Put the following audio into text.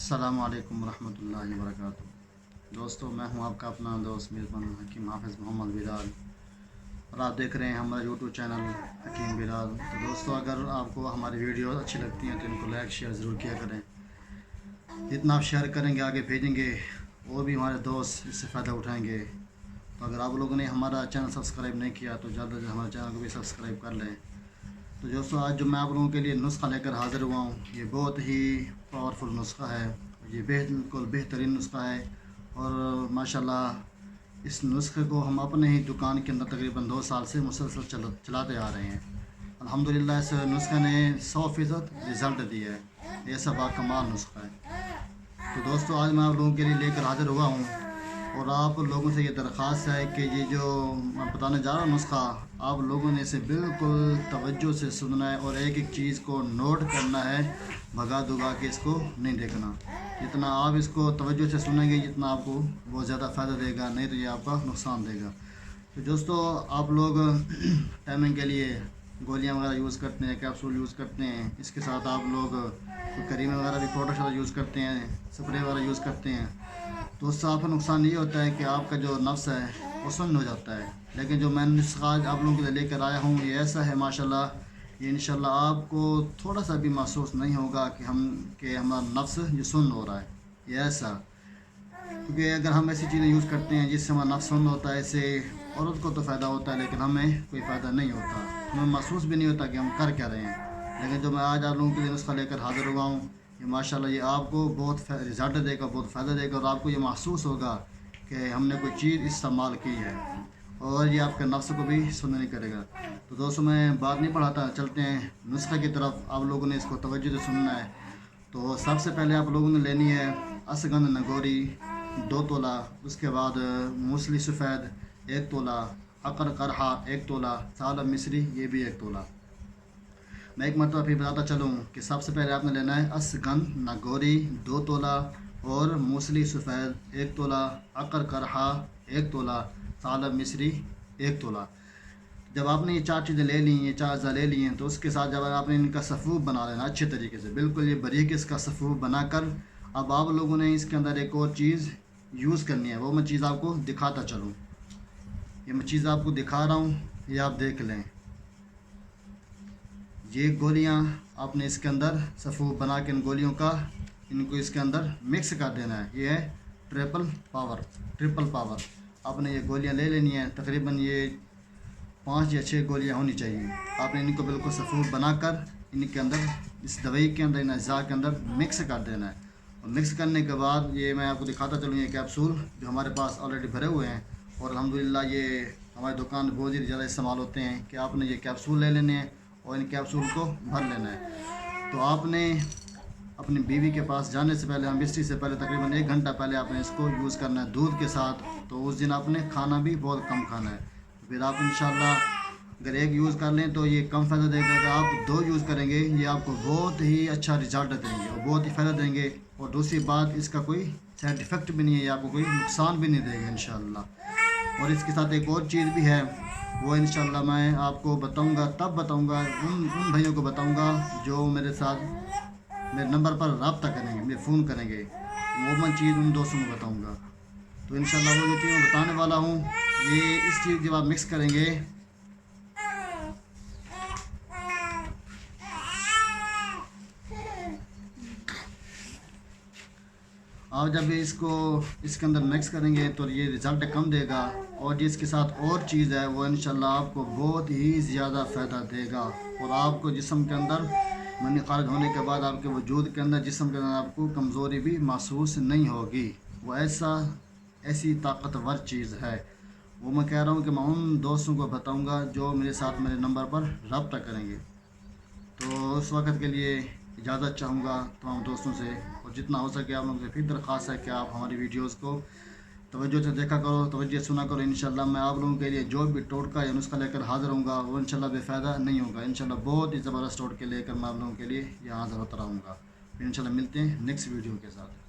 السلام علیکم ورحمۃ اللہ وبرکاتہ۔ دوستو، میں ہوں آپ کا اپنا دوست میزبان حکیم حافظ محمد بلال، اور آپ دیکھ رہے ہیں ہمارا یوٹیوب چینل حکیم بلال۔ تو دوستو، اگر آپ کو ہماری ویڈیو اچھی لگتی ہیں تو ان کو لائک شیئر ضرور کیا کریں۔ جتنا آپ شیئر کریں گے، آگے بھیجیں گے، اور بھی ہمارے دوست اس سے فائدہ اٹھائیں گے۔ تو اگر آپ لوگوں نے ہمارا چینل سبسکرائب نہیں کیا تو جلد از جلد ہمارے چینل کو بھی سبسکرائب کر لیں۔ تو دوستو، آج جو میں آپ لوگوں کے لیے نسخہ لے کر حاضر ہوا ہوں، یہ بہت ہی پاورفل نسخہ ہے۔ یہ بالکل بہترین نسخہ ہے، اور ماشاءاللہ اس نسخے کو ہم اپنے ہی دکان کے اندر تقریباً 2 سال سے مسلسل چلاتے آ رہے ہیں۔ الحمدللہ اس نسخے نے 100% رزلٹ دیا ہے۔ ایسا باکمال نسخہ ہے۔ تو دوستو، آج میں آپ لوگوں کے لیے لے کر حاضر ہوا ہوں، اور آپ لوگوں سے یہ درخواست ہے کہ یہ جو میں بتانے جا رہا ہوں نسخہ، آپ لوگوں نے اسے بالکل توجہ سے سننا ہے، اور ایک ایک چیز کو نوٹ کرنا ہے، بھگا دھگا کے اس کو نہیں دیکھنا۔ جتنا آپ اس کو توجہ سے سنیں گے، جتنا آپ کو بہت زیادہ فائدہ دے گا، نہیں تو یہ آپ کا نقصان دے گا۔ تو دوستو، آپ لوگ ٹائمنگ کے لیے گولیاں وغیرہ یوز کرتے ہیں، کیپسول یوز کرتے ہیں، اس کے ساتھ آپ لوگ کریم وغیرہ بھی پروڈکٹ وغیرہ یوز کرتے ہیں، سپرے وغیرہ یوز کرتے ہیں، تو اس سے آپ کا نقصان یہ ہوتا ہے کہ آپ کا جو نفس ہے وہ سن ہو جاتا ہے۔ لیکن جو میں نسخہ آج آپ لوگوں کے لیے لے کر آیا ہوں، یہ ایسا ہے ماشاءاللہ، یہ انشاءاللہ آپ کو تھوڑا سا بھی محسوس نہیں ہوگا کہ ہمارا نفس یہ سن ہو رہا ہے۔ یہ ایسا، کیونکہ اگر ہم ایسی چیزیں یوز کرتے ہیں جس سے ہمارا نفس سن ہوتا ہے، اس سے عورت کو تو فائدہ ہوتا ہے، لیکن ہمیں کوئی فائدہ نہیں ہوتا، ہمیں محسوس بھی نہیں ہوتا کہ ہم کر کیا رہے ہیں۔ لیکن جو میں آج آپ لوگوں کے لیے نسخہ لے کر حاضر ہوا ہوں، یہ ماشاءاللہ یہ آپ کو بہت رزلٹ دے گا، بہت فائدہ دے گا، اور آپ کو یہ محسوس ہوگا کہ ہم نے کوئی چیز استعمال کی ہے، اور یہ آپ کے نفس کو بھی سن نہیں کرے گا۔ تو دوستوں، میں بات نہیں پڑھاتا، چلتے ہیں نسخے کی طرف۔ آپ لوگوں نے اس کو توجہ سے سننا ہے۔ تو سب سے پہلے آپ لوگوں نے لینی ہے اشگند نگوری 2 تولہ، اس کے بعد موسلی سفید 1 تولہ، عقر قرحہ 1 تولہ، ثعلب مصری یہ بھی 1 تولہ۔ میں ایک مرتبہ پھر بتاتا چلوں کہ سب سے پہلے آپ نے لینا ہے اشگند نگوری 2 تولہ، اور موسلی سفید 1 تولہ، عقر قرحہ 1 تولہ، ثعلب مصری 1 تولہ۔ جب آپ نے یہ 4 چیزیں لے لی ہیں، یہ 4 اجزاء لے لی ہیں، تو اس کے ساتھ جب آپ نے ان کا صفوف بنا لینا اچھے طریقے سے، بالکل یہ باریک اس کا صفوف بنا کر، اب آپ لوگوں نے اس کے اندر ایک اور چیز یوز کرنی ہے، وہ میں چیز آپ کو دکھاتا چلوں۔ یہ میں چیز آپ کو دکھا رہا ہوں، یہ آپ دیکھ لیں۔ یہ گولیاں آپ نے اس کے اندر صفوف بنا کے ان کو اس کے اندر مکس کر دینا ہے۔ یہ ہے ٹرپل پاور۔ آپ نے یہ گولیاں لے لینی ہیں، تقریباً یہ 5 یا 6 گولیاں ہونی چاہیے۔ آپ نے ان کو بالکل صفوف بنا کر ان کے اندر، اس دوائی کے اندر، ان اجزاء کے اندر مکس کر دینا ہے، اور مکس کرنے کے بعد یہ میں آپ کو دکھاتا چلوں، یہ کیپسول جو ہمارے پاس آلریڈی بھرے ہوئے ہیں، اور الحمدللہ یہ ہماری دکان بہت ہی زیادہ استعمال ہوتے ہیں، کہ آپ نے یہ کیپسول لے لینے ہیں اور ان کیپسول کو بھر لینا ہے۔ تو آپ نے اپنی بیوی کے پاس جانے سے پہلے، ہم بستری سے پہلے تقریباً 1 گھنٹہ پہلے آپ نے اس کو یوز کرنا ہے دودھ کے ساتھ۔ تو اس دن آپ نے کھانا بھی بہت کم کھانا ہے۔ پھر آپ انشاءاللہ اگر 1 یوز کر لیں تو یہ کم فائدہ دے گا، اگر آپ 2 یوز کریں گے یہ آپ کو بہت ہی اچھا رزلٹ دیں گے، اور بہت ہی فائدہ دیں گے۔ اور دوسری بات، اس کا کوئی سائڈ ایفیکٹ بھی نہیں ہے، یہ آپ کو کوئی نقصان بھی نہیں دے گا انشاءاللہ۔ اور اس کے ساتھ ایک اور چیز بھی ہے، وہ انشاءاللہ میں آپ کو بتاؤں گا، تب بتاؤں گا، ان بھائیوں کو بتاؤں گا جو میرے ساتھ میرے نمبر پر رابطہ کریں گے، مجھے فون کریں گے، وہ میں چیز ان دوستوں کو بتاؤں گا۔ تو انشاءاللہ وہ جو چیز میں بتانے والا ہوں، یہ اس چیز جب آپ مکس کریں گے، آپ جب اس کو اس کے اندر مکس کریں گے تو یہ رزلٹ کم دے گا، اور جس کے ساتھ اور چیز ہے وہ انشاءاللہ آپ کو بہت ہی زیادہ فائدہ دے گا، اور آپ کو جسم کے اندر منی خارج ہونے کے بعد آپ کے وجود کے اندر، جسم کے اندر آپ کو کمزوری بھی محسوس نہیں ہوگی۔ وہ ایسی طاقتور چیز ہے، وہ میں کہہ رہا ہوں کہ میں ان دوستوں کو بتاؤں گا جو میرے ساتھ میرے نمبر پر رابطہ کریں گے۔ تو اس وقت کے لیے اجازت چاہوں گا تمام دوستوں سے، اور جتنا ہو سکے آپ لوگوں سے پھر درخواست ہے کہ آپ ہماری ویڈیوز کو توجہ سے دیکھا کرو، توجہ سنا کرو۔ انشاءاللہ میں آپ لوگوں کے لیے جو بھی ٹوٹکا یا نسخہ لے کر حاضر ہوں گا، وہ انشاءاللہ بے فائدہ نہیں ہوگا، انشاءاللہ بہت ہی زبردست ٹوٹکے لے کر میں آپ لوگوں کے لیے یہاں حاضر ہوتا رہوں گا۔ پھر انشاءاللہ ملتے ہیں نیکسٹ ویڈیو کے ساتھ۔